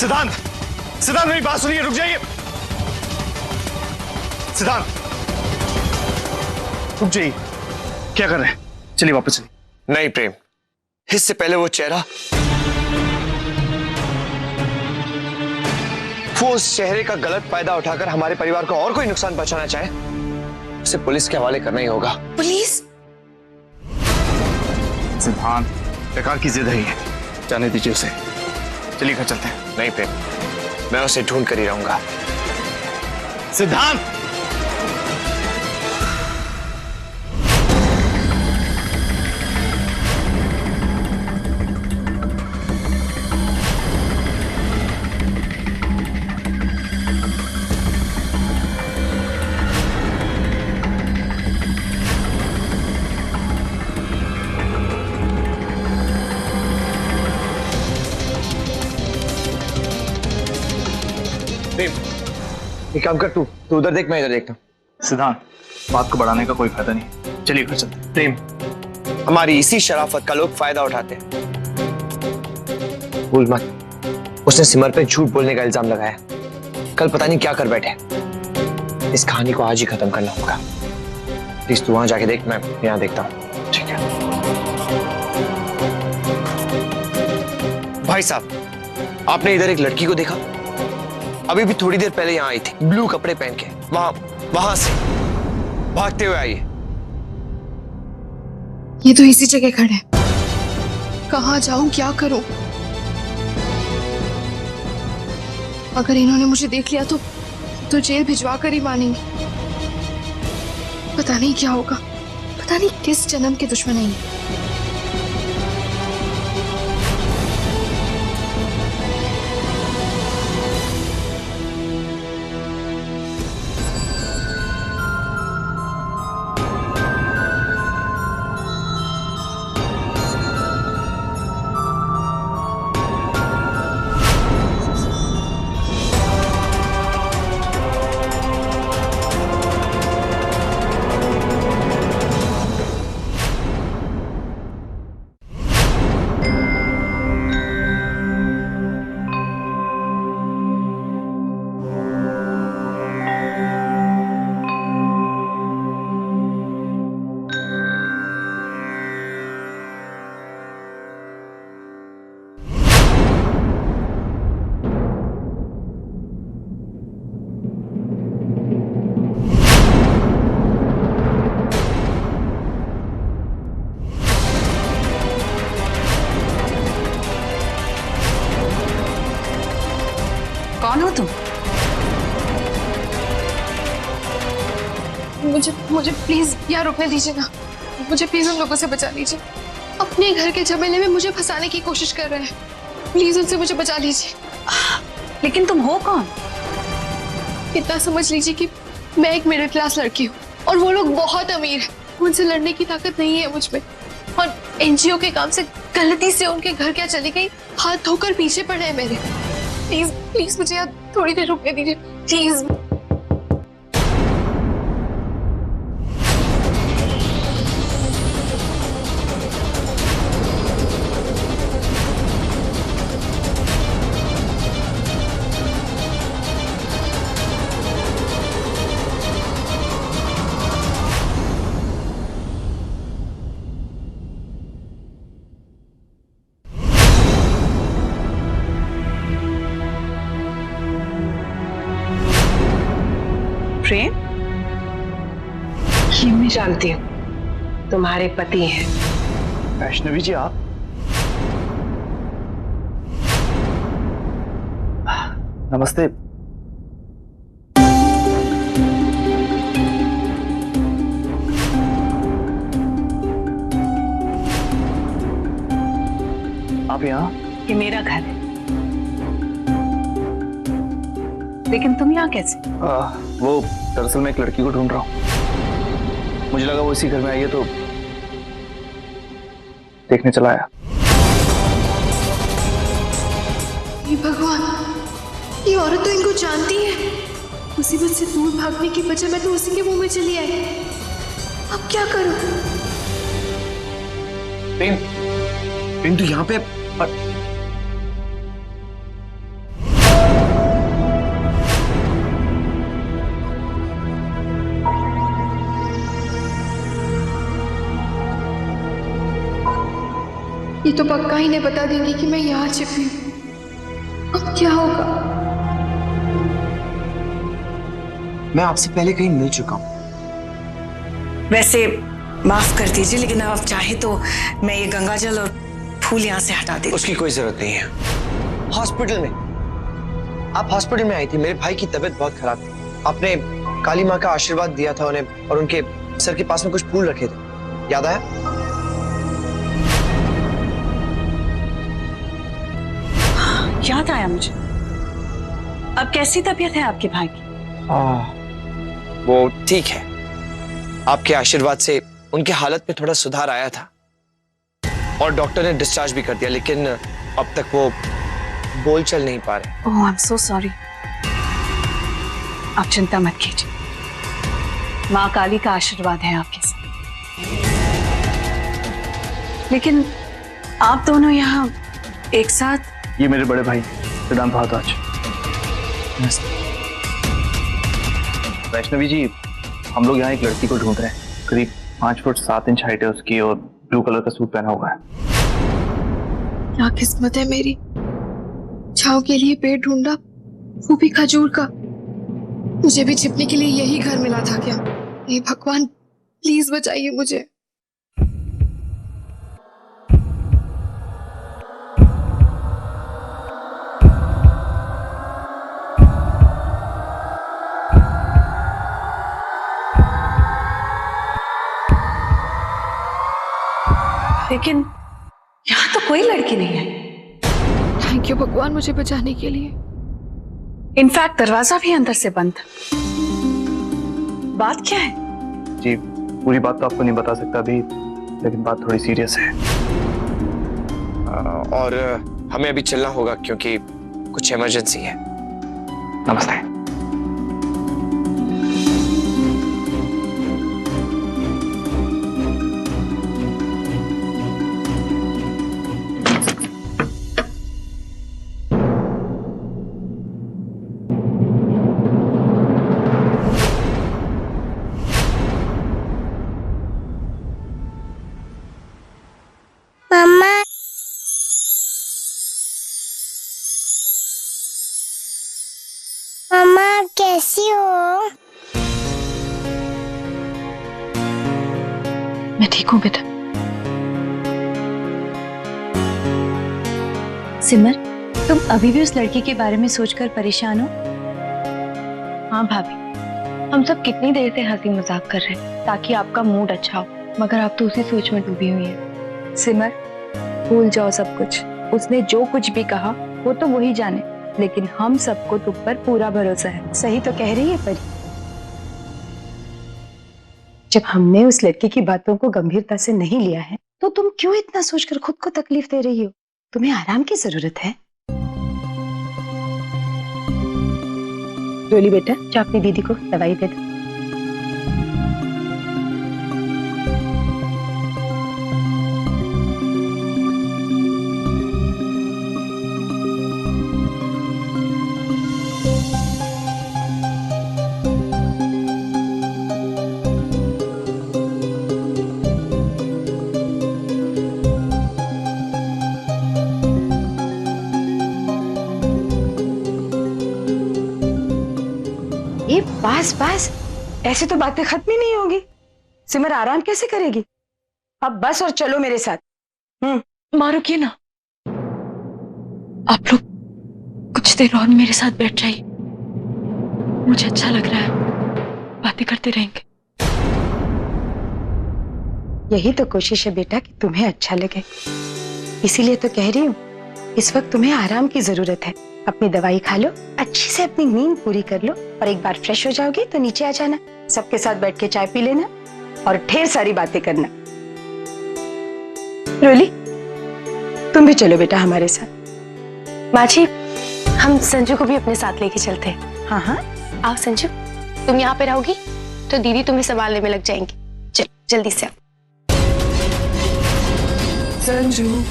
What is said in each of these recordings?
सिद्धांत, सिद्धांत मेरी बात सुनिए, रुक जाइए। सिद्धांत रुक जाइए, क्या कर रहे हैं? चलिए वापस चलिए। नहीं प्रेम, इससे पहले वो चेहरा, वो उस चेहरे का गलत फायदा उठाकर हमारे परिवार को और कोई नुकसान पहुंचाना चाहे, उसे पुलिस के हवाले करना ही होगा। पुलिस? सिद्धांत बेकार की जिद है ये, जाने दीजिए उसे। चलिए घर चलते हैं। नहीं प्रेम, मैं उसे ढूंढ कर ही रहूंगा। सिद्धांत एक काम कर, तू उधर देख, मैं इधर देखता हूं। सिद्धांत, बात को बढ़ाने का कोई फायदा नहीं, चलिए घर चलते हैं। प्रेम, हमारी इसी शराफत का लोग फायदा उठाते हैं। भूल मत, उसने सिमर पे झूठ बोलने का इल्जाम लगाया। कल पता नहीं क्या कर बैठे। इस कहानी को आज ही खत्म करना होगा। प्लीज तू वहां जाके देख, मैं यहां देखता हूं। ठीक है। भाई साहब, आपने इधर एक लड़की को देखा? अभी भी थोड़ी देर पहले यहां आई थी, ब्लू कपड़े पहन के। वहां से भागते हुए आई है। ये तो इसी जगह खड़े हैं। कहाँ जाऊं, क्या करूं? अगर इन्होंने मुझे देख लिया तो जेल भिजवा कर ही मानेंगे। पता नहीं क्या होगा, पता नहीं किस जन्म के दुश्मन है ये। कौन हो तुम? मुझे प्लीज यहाँ रुकने दीजिए ना। मुझे प्लीज उन लोगों से बचा लीजिए। अपने घर के झमेले में मुझे फंसाने की कोशिश कर रहे हैं। प्लीज उनसे मुझे बचा लीजिए। लेकिन तुम हो कौन? इतना समझ लीजिए कि मैं एक मिडिल क्लास लड़की हूँ और वो लोग बहुत अमीर हैं। उनसे लड़ने की ताकत नहीं है मुझ में। और एनजीओ के काम से गलती से उनके घर क्या चली गई, हाथ धोकर पीछे पड़े हैं मेरे। प्लीज प्लीज मुझे यहाँ थोड़ी देर रुकने दीजिए, प्लीज। प्रेम? ये मैं जानती हूँ, तुम्हारे पति हैं। वैष्णवी जी, आप? नमस्ते। आप यहाँ? ये मेरा घर है। लेकिन तुम यहाँ कैसे? वो दरअसल मैं एक लड़की को ढूंढ रहा हूँ। मुझे लगा वो इसी घर में आई है तो देखने चला आया। हे भगवान, ये औरत तो इनको जानती है। मुसीबत से दूर भागने की बजाय मैं तो उसी के मुंह में चली आई। अब क्या करूं? प्रेम, प्रेम तू यहाँ पे? ये तो पक्का ही नहीं बता देंगी कि मैं यहाँ छिपी हूँ। अब क्या होगा? मैं आपसे पहले कहीं मिल चुका हूँ। वैसे माफ कर दीजिए, लेकिन आप चाहे तो मैं ये गंगाजल और फूल यहाँ से हटा देती। उसकी कोई जरूरत नहीं है। हॉस्पिटल में आप हॉस्पिटल में आई थी, मेरे भाई की तबीयत बहुत खराब थी। आपने काली माँ का आशीर्वाद दिया था उन्हें और उनके सर के पास में कुछ फूल रखे थे, याद आया? याद आया मुझे। अब कैसी तबीयत है आपके भाई की? वो ठीक है। आपके आशीर्वाद से उनकी हालत में थोड़ा सुधार आया था और डॉक्टर ने डिस्चार्ज भी कर दिया, लेकिन अब तक वो बोल चल नहीं पा रहे। ओह, आई एम सो सॉरी। आप चिंता मत कीजिए, माँ काली का आशीर्वाद है आपके साथ। लेकिन आप दोनों यहाँ एक साथ? ये मेरे बड़े भाई सिद्धांत भारद्वाज। वैष्णवी जी, हम लोग यहाँ एक लड़की को ढूंढ रहे हैं। करीब 5 फुट 7 इंच हाइट है उसकी और ब्लू कलर का सूट पहना हुआ है। क्या किस्मत है मेरी, छाव के लिए पेड़ ढूंढा, वो भी खजूर का। मुझे भी छिपने के लिए यही घर मिला था क्या? हे भगवान, प्लीज बचाइए मुझे। लेकिन यहाँ तो कोई लड़की नहीं है। थैंक यू भगवान मुझे बचाने के लिए। इनफैक्ट दरवाजा भी अंदर से बंद था। बात क्या है? जी, पूरी बात तो आपको नहीं बता सकता अभी, लेकिन बात थोड़ी सीरियस है। और हमें अभी चलना होगा क्योंकि कुछ इमरजेंसी है। नमस्ते। मम्मा, मम्मा आप कैसी हो? मैं ठीक हूँ बेटा। सिमर, तुम अभी भी उस लड़की के बारे में सोचकर परेशान हो? हाँ भाभी, हम सब कितनी देर से हंसी मजाक कर रहे हैं ताकि आपका मूड अच्छा हो, मगर आप तो उसी सोच में डूबी हुई हैं। सिमर, भूल जाओ सब कुछ। उसने जो कुछ भी कहा वो तो वही जाने, लेकिन हम सबको तुम पर पूरा भरोसा है। सही तो कह रही है परी। जब हमने उस लड़की की बातों को गंभीरता से नहीं लिया है तो तुम क्यों इतना सोचकर खुद को तकलीफ दे रही हो? तुम्हें आराम की जरूरत है। डोली बेटा, जा अपनी दीदी को दवाई दे दो। बस बस, ऐसे तो बातें खत्म ही नहीं होगी। सिमर आराम कैसे करेगी? अब बस और चलो मेरे साथ। माँ रुकिए ना, आप लोग कुछ देर और मेरे साथ बैठ जाइए, मुझे अच्छा लग रहा है, बातें करते रहेंगे। यही तो कोशिश है बेटा कि तुम्हें अच्छा लगे, इसीलिए तो कह रही हूँ इस वक्त तुम्हें आराम की जरूरत है। अपनी दवाई खा लो, अच्छी से अपनी नींद पूरी कर लो और एक बार फ्रेश हो जाओगी तो नीचे आ जाना, सबके साथ बैठ के चाय पी लेना और ढेर सारी बातें करना। रोली, तुम भी चलो बेटा हमारे साथ। माँ जी, हम संजू को भी अपने साथ लेके चलते हैं। हाँ हाँ, आओ संजू, तुम यहाँ पे रहोगी तो दीदी तुम्हें संभालने में लग जाएंगी। चल जल्दी से आओ। संजू,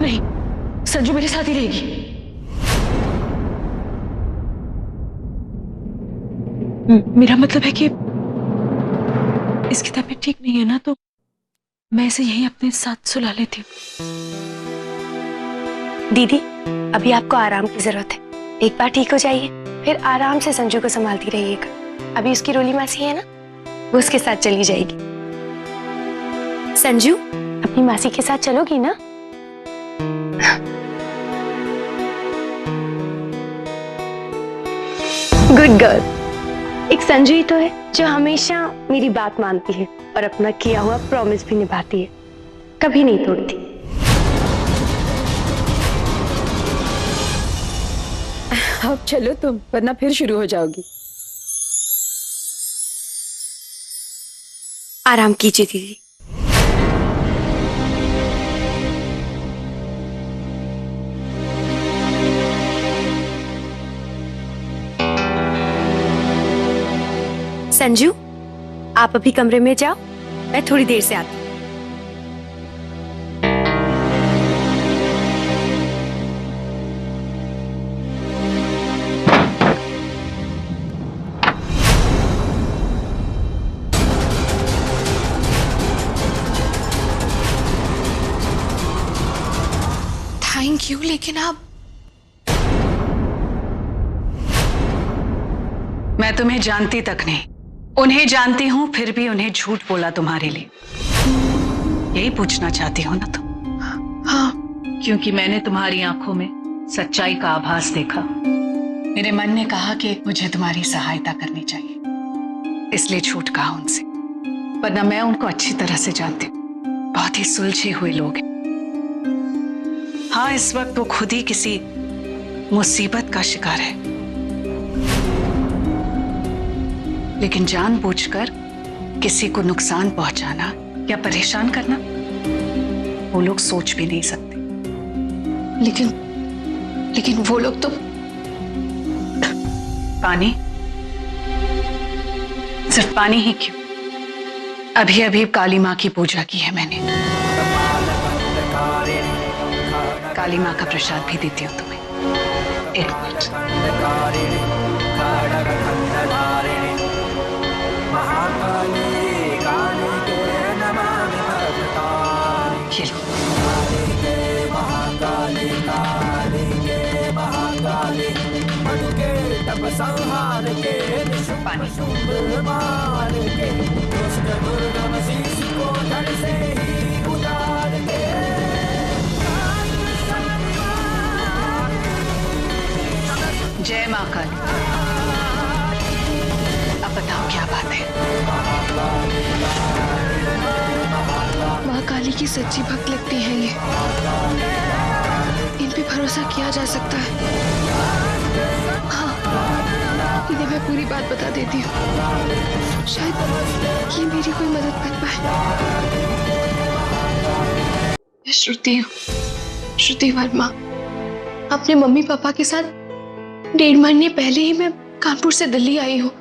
नहीं, संजू मेरे साथ ही रहेगी। मेरा मतलब है कि इसकी तबीयत ठीक नहीं है ना, तो मैं इसे यहीं अपने साथ सुला लेती हूँ। दीदी, अभी आपको आराम की जरूरत है। एक बार ठीक हो जाइए, फिर आराम से संजू को संभालती रहिएगा। अभी उसकी रोली मासी है ना, वो उसके साथ चली जाएगी। संजू, अपनी मासी के साथ चलोगी ना? Good girl. एक संजू ही तो है जो हमेशा मेरी बात मानती है और अपना किया हुआ प्रॉमिस भी निभाती है, कभी नहीं तोड़ती। अब चलो तुम, वरना फिर शुरू हो जाओगी। आराम कीजिए दीदी। संजू, आप अभी कमरे में जाओ, मैं थोड़ी देर से आती हूँ। थैंक यू, लेकिन आप मैं तुम्हें जानती तक नहीं, उन्हें जानती हूं, फिर भी उन्हें झूठ बोला तुम्हारे लिए। यही पूछना चाहती हो ना तुम? हाँ, क्योंकि मैंने तुम्हारी आंखों में सच्चाई का आभास देखा। मेरे मन ने कहा कि मुझे तुम्हारी सहायता करनी चाहिए, इसलिए झूठ कहा उनसे। वरना मैं उनको अच्छी तरह से जानती हूँ, बहुत ही सुलझे हुए लोग हैं। हाँ, इस वक्त वो खुद ही किसी मुसीबत का शिकार है, लेकिन जानबूझकर किसी को नुकसान पहुंचाना या परेशान करना वो लोग सोच भी नहीं सकते। लेकिन वो लोग तो पानी, सिर्फ पानी ही क्यों, अभी अभी काली माँ की पूजा की है मैंने। काली माँ का प्रसाद भी देती हूँ तुम्हें। एक मिनट। ये लो। जय माँ काली। अब बताओ क्या बात है? माँ काली की सच्ची भक्त लगती हैं ये। इन पे भरोसा किया जा सकता है। हाँ, इन्हें मैं पूरी बात बता देती हूँ, शायद ये मेरी कोई मदद कर पाए। मैं श्रुति हूँ, श्रुति वर्मा। अपने मम्मी पापा के साथ 1.5 महीने पहले ही मैं कानपुर से दिल्ली आई हूँ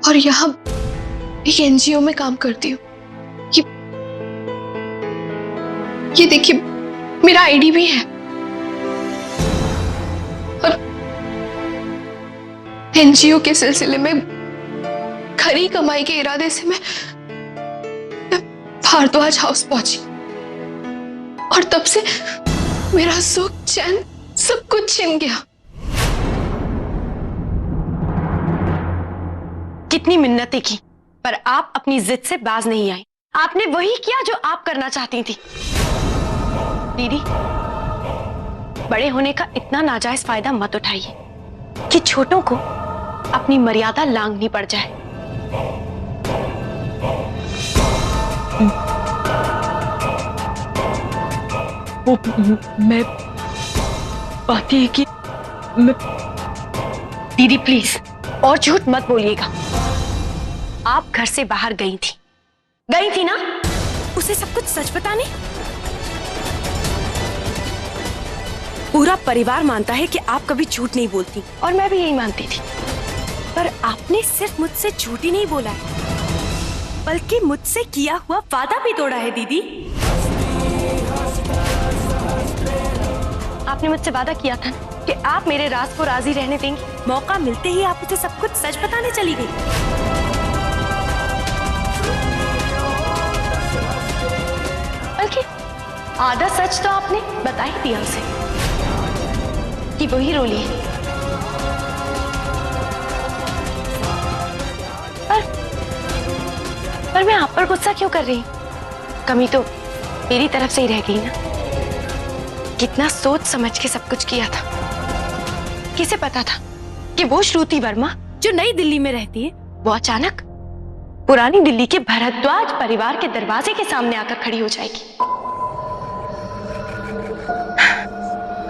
और यहाँ एक एनजीओ में काम करती हूँ। ये देखिए, मेरा आईडी भी है और एनजीओ के सिलसिले में खरी कमाई के इरादे से मैं भारद्वाज हाउस पहुंची और तब से मेरा सुख चैन सब कुछ छिन गया। कितनी मिन्नतें की, पर आप अपनी जिद से बाज नहीं आई। आपने वही किया जो आप करना चाहती थी। दीदी, बड़े होने का इतना नाजायज फायदा मत उठाइए कि छोटों को अपनी मर्यादा लांघनी पड़ जाए। मैं बात है कि मैं... दीदी प्लीज, और झूठ मत बोलिएगा। आप घर से बाहर गई थी ना? उसे सब कुछ सच बताने? पूरा परिवार मानता है कि आप कभी झूठ नहीं बोलती और मैं भी यही मानती थी, पर आपने सिर्फ मुझसे झूठ ही नहीं बोला है, बल्कि मुझसे किया हुआ वादा भी तोड़ा है। दीदी, आपने मुझसे वादा किया था कि आप मेरे राज को राजी रहने देंगी? मौका मिलते ही आप उसे सब कुछ सच बताने चली गई। बल्कि आधा सच तो आपने बता ही दिया उसे कि वही रोली है। पर मैं आप पर गुस्सा क्यों कर रही हूँ? कमी तो मेरी तरफ से ही रह गई ना। कितना सोच समझ के सब कुछ किया था। किसे पता था कि वो श्रुति वर्मा जो नई दिल्ली में रहती है वो अचानक पुरानी दिल्ली के भरद्वाज परिवार के दरवाजे के सामने आकर खड़ी हो जाएगी।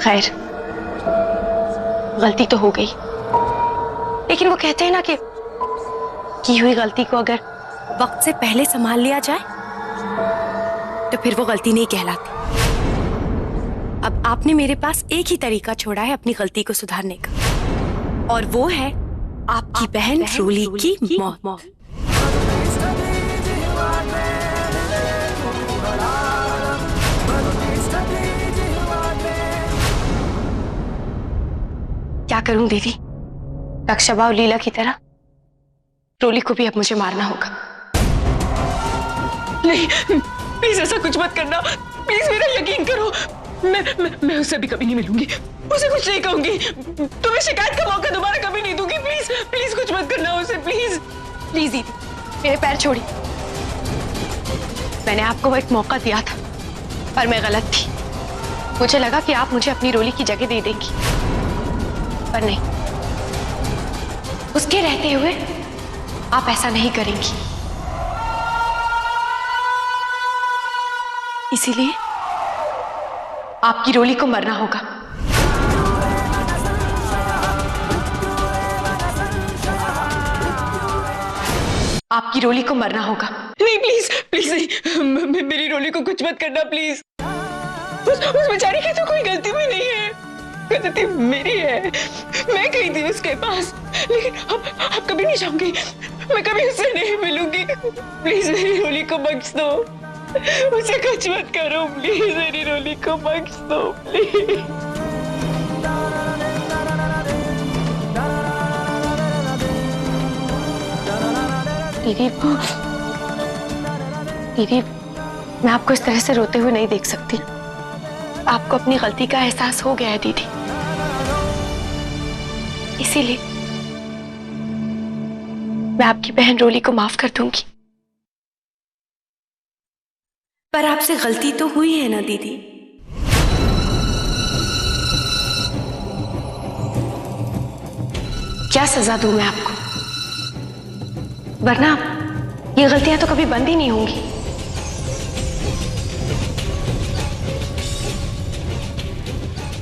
खैर, गलती तो हो गई, लेकिन वो कहते हैं ना कि की हुई गलती को अगर वक्त से पहले संभाल लिया जाए तो फिर वो गलती नहीं कहलाती। अब आपने मेरे पास एक ही तरीका छोड़ा है अपनी गलती को सुधारने का, और वो है आपकी बहन रूली की मौत। क्या करूं दीदी? रक्षाबा और लीला की तरह रूली को भी अब मुझे मारना होगा। नहीं, प्लीज ऐसा कुछ मत करना। प्लीज मेरा यकीन करो। मैं उससे भी कभी नहीं मिलूंगी, उसे कुछ नहीं कहूंगी, तुम्हें शिकायत का मौका दोबारा कभी नहीं दूंगी। प्लीज प्लीज कुछ मत करना उसे, प्लीज प्लीज दीदी, मेरे पैर छोड़ी। मैंने आपको एक मौका दिया था, पर मैं गलत थी। मुझे लगा कि आप मुझे अपनी रोली की जगह दे देंगी, पर नहीं। उसके रहते हुए आप ऐसा नहीं करेंगी। इसीलिए आपकी रोली को मरना होगा। आपकी रोली को मरना होगा। नहीं, प्लीज प्लीज नहीं, मेरी रोली को कुछ मत करना प्लीज। उस बेचारी की तो कोई गलती भी नहीं है, गलती मेरी है। मैं गई थी उसके पास, लेकिन अब कभी नहीं जाऊंगी, मैं कभी उससे नहीं मिलूंगी। प्लीज मेरी रोली को बख्श दो, उसे कुछ मत करो प्लीज। मेरी रोली को बख्श दो प्लीज। दीदी, दीदी, मैं आपको इस तरह से रोते हुए नहीं देख सकती। आपको अपनी गलती का एहसास हो गया है दीदी, इसीलिए मैं आपकी बहन रोली को माफ कर दूंगी। पर आपसे गलती तो हुई है ना दीदी? क्या सजा दूं मैं आपको? वरना ये गलतियां तो कभी बंद ही नहीं होंगी।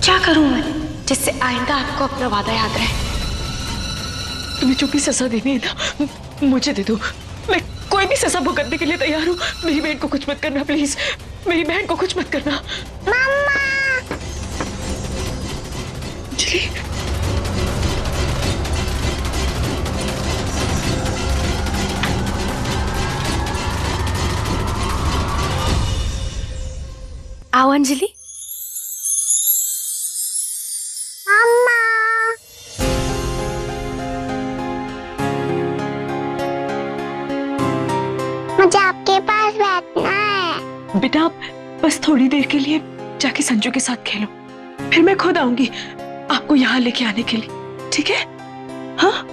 क्या करूं मैं जिससे आइंदा आपको अपना वादा याद रहे? तुम्हें जो भी सजा देनी है ना, मुझे दे दो। मैं कोई भी सजा भुगतने के लिए तैयार हूँ। मेरी बहन को कुछ मत करना प्लीज, मेरी बहन को कुछ मत करना। मम्मा! अंजलि, आओ अंजलि। मम्मा! मुझे आपके पास बैठना है। बेटा आप बस थोड़ी देर के लिए जाके संजू के साथ खेलो, फिर मैं खुद आऊंगी आपको यहाँ लेके आने के लिए, ठीक है? हाँ,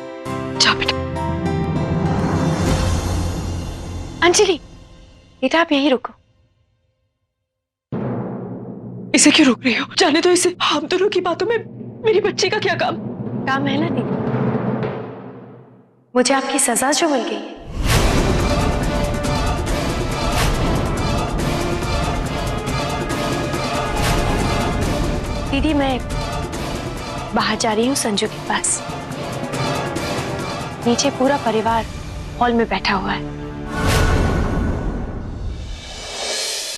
जा बेटा। अंजलि, बेटा आप यहीं रुको। इसे क्यों रोक रही हो? जाने दो इसे। हम दोनों की बातों में मेरी बच्ची का क्या काम? काम है ना दीदी, मुझे आपकी सजा जो मिल गई है। दीदी मैं बाहर जा रही हूँ संजू के पास। नीचे पूरा परिवार हॉल में बैठा हुआ है।